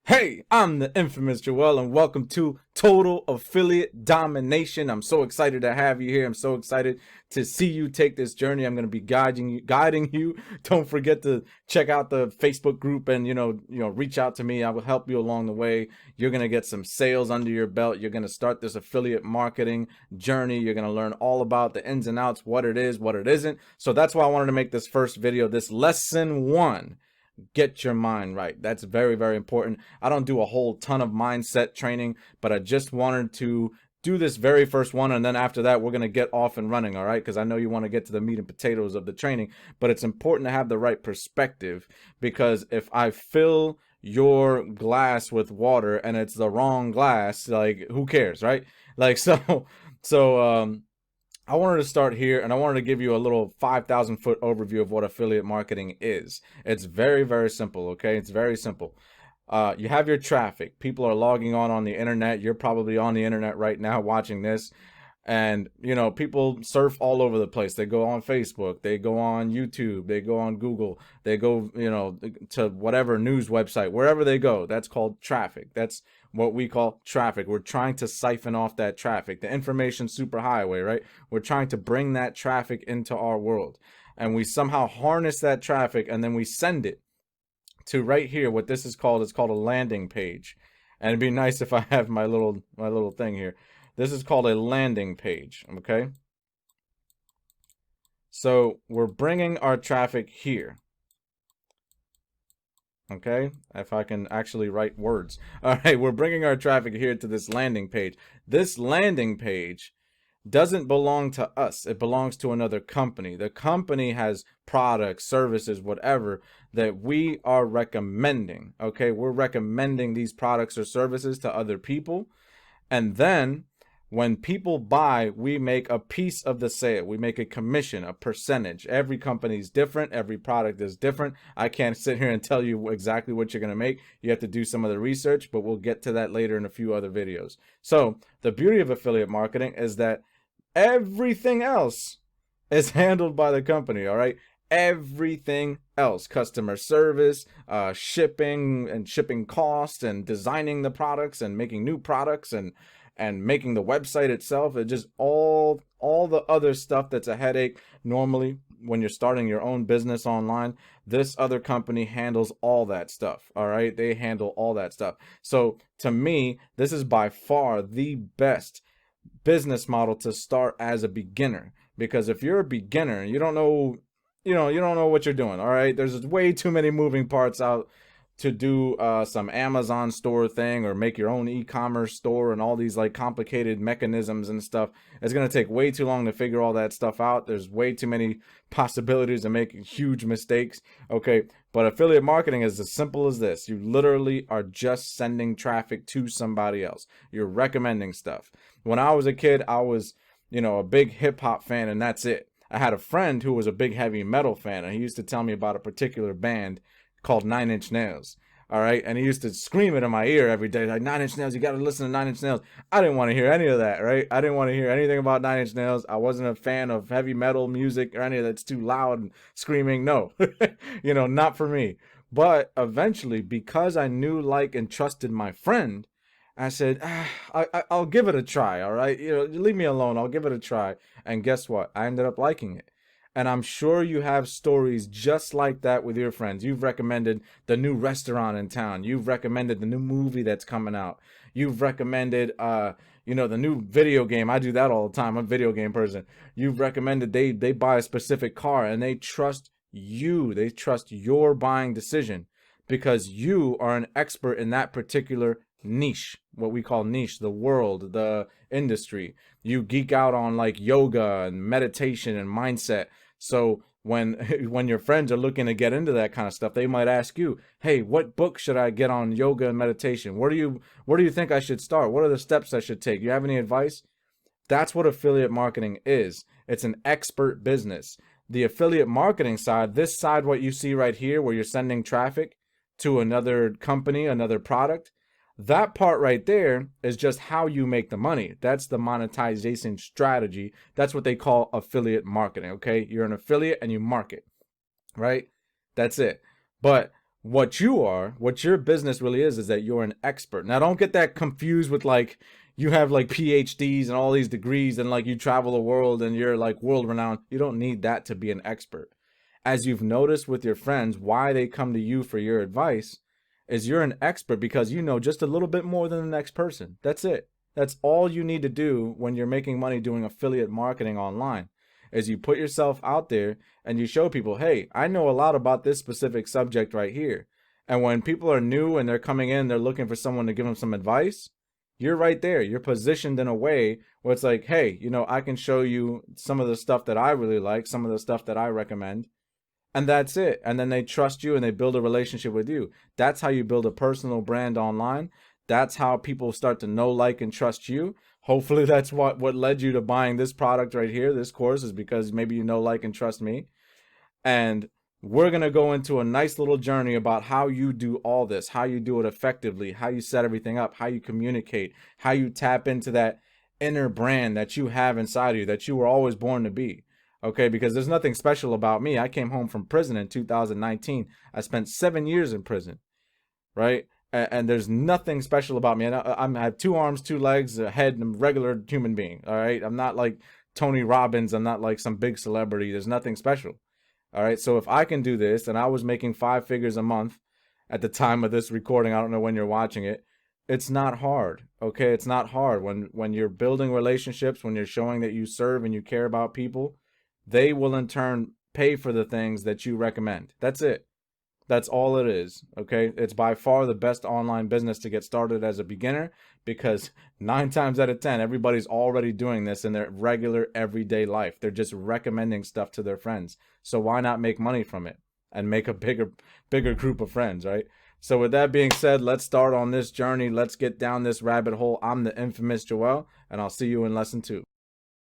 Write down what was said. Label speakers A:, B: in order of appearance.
A: Hey, I'm the infamous Joel, and welcome to Total Affiliate Domination. I'm so excited to have you here. I'm so excited to see you take this journey. I'm going to be guiding you. Don't forget to check out the Facebook group and reach out to me. I will help you along the way. You're going to get some sales under your belt. You're going to start this affiliate marketing journey. You're going to learn all about the ins and outs, what it is, what it isn't. So that's why I wanted to make this first video, this lesson 1. Get your mind right. That's very, very important. I don't do a whole ton of mindset training, but I just wanted to do this very first one, and then after that we're going to get off and running, all right? Because I know you want to get to the meat and potatoes of the training, but it's important to have the right perspective, because if I fill your glass with water and it's the wrong glass, like, who cares, right? Like, so I wanted to start here, and I wanted to give you a little 5,000 foot overview of what affiliate marketing is. It's very, very simple, okay? It's very simple. You have your traffic. People are logging on the internet. You're probably on the internet right now watching this. And, people surf all over the place. They go on Facebook, they go on YouTube, they go on Google, they go, to whatever news website, wherever they go. That's called traffic. That's what we call traffic. We're trying to siphon off that traffic, the information superhighway, right? We're trying to bring that traffic into our world. And we somehow harness that traffic, and then we send it to right here. What this is called, it's called a landing page. And it'd be nice if I have my little thing here. This is called a landing page, okay? So we're bringing our traffic here, okay? If I can actually write words. All right, we're bringing our traffic here to this landing page. This landing page doesn't belong to us. It belongs to another company. The company has products, services, whatever that we are recommending, okay? We're recommending these products or services to other people, and then when people buy, we make a piece of the sale. We make a commission, a percentage. Every company is different. Every product is different. I can't sit here and tell you exactly what you're going to make. You have to do some of the research, but we'll get to that later in a few other videos. So the beauty of affiliate marketing is that everything else is handled by the company, all right? Everything else, customer service, shipping and shipping costs, and designing the products and making new products, and making the website itself. It just all the other stuff that's a headache normally when you're starting your own business online. This other company handles all that stuff, all right? They handle all that stuff. So to me, this is by far the best business model to start as a beginner, because if you're a beginner and you don't know what you're doing, all right, there's way too many moving parts out to do some Amazon store thing, or make your own e-commerce store, and all these like complicated mechanisms and stuff. It's going to take way too long to figure all that stuff out. There's way too many possibilities of making huge mistakes, okay? But affiliate marketing is as simple as this. You literally are just sending traffic to somebody else. You're recommending stuff. When I was a kid, I was, a big hip hop fan, and that's it. I had a friend who was a big heavy metal fan, and he used to tell me about a particular band called 9 Inch Nails. All right. And he used to scream it in my ear every day, like, 9 Inch Nails, you got to listen to 9 Inch Nails. I didn't want to hear any of that, right? I didn't want to hear anything about 9 Inch Nails. I wasn't a fan of heavy metal music or any of that's too loud and screaming. No, not for me. But eventually, because I knew, like, and trusted my friend, I said, I'll give it a try. All right. Leave me alone. I'll give it a try. And guess what? I ended up liking it. And I'm sure you have stories just like that with your friends. You've recommended the new restaurant in town. You've recommended the new movie that's coming out. You've recommended, the new video game. I do that all the time. I'm a video game person. You've recommended they buy a specific car, and they trust you. They trust your buying decision because you are an expert in that particular niche, what we call niche, the world, the industry. You geek out on like yoga and meditation and mindset. So when your friends are looking to get into that kind of stuff, they might ask you, "Hey, what book should I get on yoga and meditation? Where do you think I should start? What are the steps I should take? You have any advice?" That's what affiliate marketing is. It's an expert business. The affiliate marketing side, this side, what you see right here, where you're sending traffic to another company, another product, that part right there is just how you make the money. That's the monetization strategy. That's what they call affiliate marketing, okay? You're an affiliate and you market, right? That's it. But What you are, what your business really is that you're an expert. Now, don't get that confused with like you have like PhDs and all these degrees and like you travel the world and you're like world renowned. You don't need that to be an expert. As you've noticed with your friends, why they come to you for your advice is you're an expert because you know just a little bit more than the next person. That's it. That's all you need to do when you're making money doing affiliate marketing online is you put yourself out there and you show people, hey, I know a lot about this specific subject right here. And when people are new and they're coming in, they're looking for someone to give them some advice, you're right there. You're positioned in a way where it's like, hey, you know, I can show you some of the stuff that I really like, some of the stuff that I recommend. And that's it. And then they trust you and they build a relationship with you. That's how you build a personal brand online. That's how people start to know, like, and trust you. Hopefully that's what led you to buying this product right here, this course, is because maybe you know, like, and trust me. And we're going to go into a nice little journey about how you do all this, how you do it effectively, how you set everything up, how you communicate, how you tap into that inner brand that you have inside of you, that you were always born to be. Okay, because there's nothing special about me. I came home from prison in 2019. I spent 7 years in prison, right? And there's nothing special about me. And I have 2 arms, 2 legs, a head, and I'm a regular human being, all right? I'm not like Tony Robbins. I'm not like some big celebrity. There's nothing special, all right? So if I can do this, and I was making 5 figures a month at the time of this recording, I don't know when you're watching it, it's not hard, okay? It's not hard. When you're building relationships, when you're showing that you serve and you care about people, they will in turn pay for the things that you recommend. That's it. That's all it is. Okay. It's by far the best online business to get started as a beginner because 9 times out of 10, everybody's already doing this in their regular everyday life. They're just recommending stuff to their friends. So why not make money from it and make a bigger group of friends, right? So with that being said, let's start on this journey. Let's get down this rabbit hole. I'm the infamous Joel, and I'll see you in lesson 2.